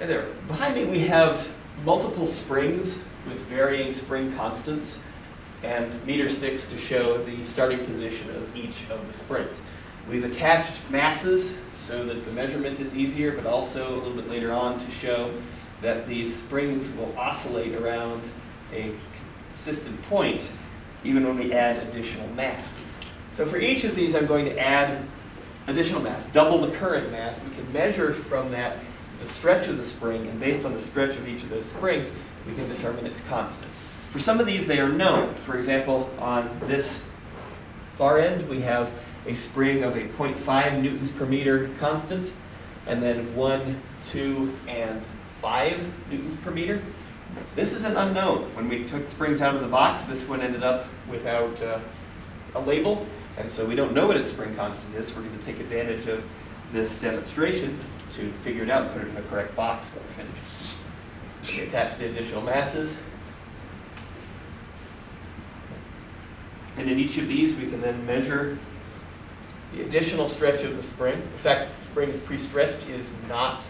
Hi there. Behind me we have multiple springs with varying spring constants and meter sticks to show the starting position of each of the springs. We've attached masses so that the measurement is easier, but also a little bit later on to show that these springs will oscillate around a consistent point even when we add additional mass. So for each of these I'm going to add additional mass, double the current mass. We can measure from that the stretch of the spring, and based on the stretch of each of those springs, we can determine its constant. For some of these, they are known. For example, on this far end, we have a spring of a 0.5 newtons per meter constant, and then 1, 2, and 5 newtons per meter. This is an unknown. When we took springs out of the box, this one ended up without a label, and so we don't know what its spring constant is. We're going to take advantage of this demonstration to figure it out and put it in the correct box when we're finished. We attach the additional masses. And in each of these, we can then measure the additional stretch of the spring. In fact, the spring is pre-stretched is not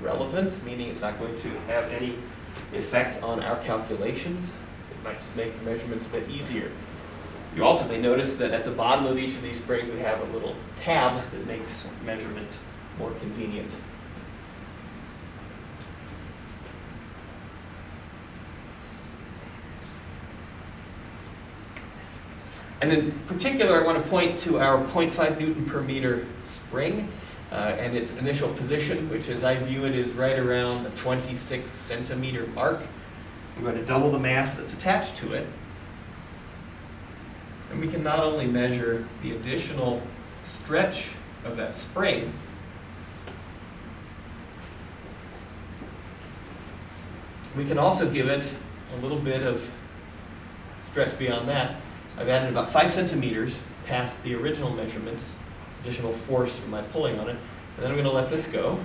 relevant, meaning it's not going to have any effect on our calculations. It might just make the measurements a bit easier. You also may notice that at the bottom of each of these springs, we have a little tab that makes measurement more convenient. And in particular, I want to point to our 0.5 Newton per meter spring and its initial position, which as I view it is right around the 26 centimeter mark. I'm going to double the mass that's attached to it. And we can not only measure the additional stretch of that spring, we can also give it a little bit of stretch beyond that. I've added about 5 centimeters past the original measurement, additional force from my pulling on it, and then I'm going to let this go.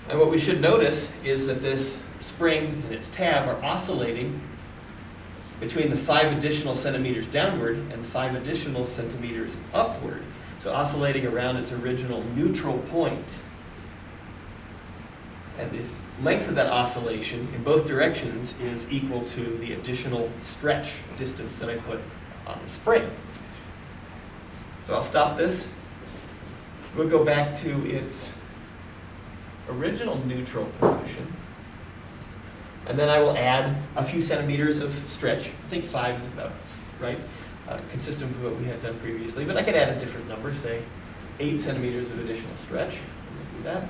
And what we should notice is that this spring and its tab are oscillating between the 5 additional centimeters downward and the 5 additional centimeters upward, so oscillating around its original neutral point. And the length of that oscillation in both directions is equal to the additional stretch distance that I put on the spring. So I'll stop this. We'll go back to its original neutral position. And then I will add a few centimeters of stretch. I think 5 is about right, consistent with what we had done previously. But I could add a different number, say 8 centimeters of additional stretch. We'll do that.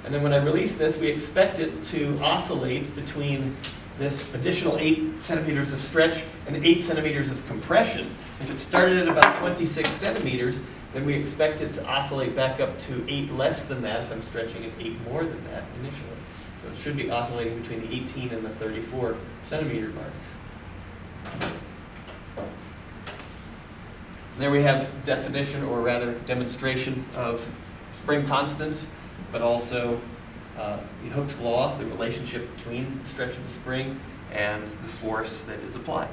And then when I release this, we expect it to oscillate between this additional 8 centimeters of stretch and 8 centimeters of compression. If it started at about 26 centimeters, then we expect it to oscillate back up to 8 less than that if I'm stretching it 8 more than that initially. So it should be oscillating between the 18 and the 34 centimeter marks. There we have definition, or rather demonstration, of spring constants, but also the Hooke's law, the relationship between the stretch of the spring and the force that is applied.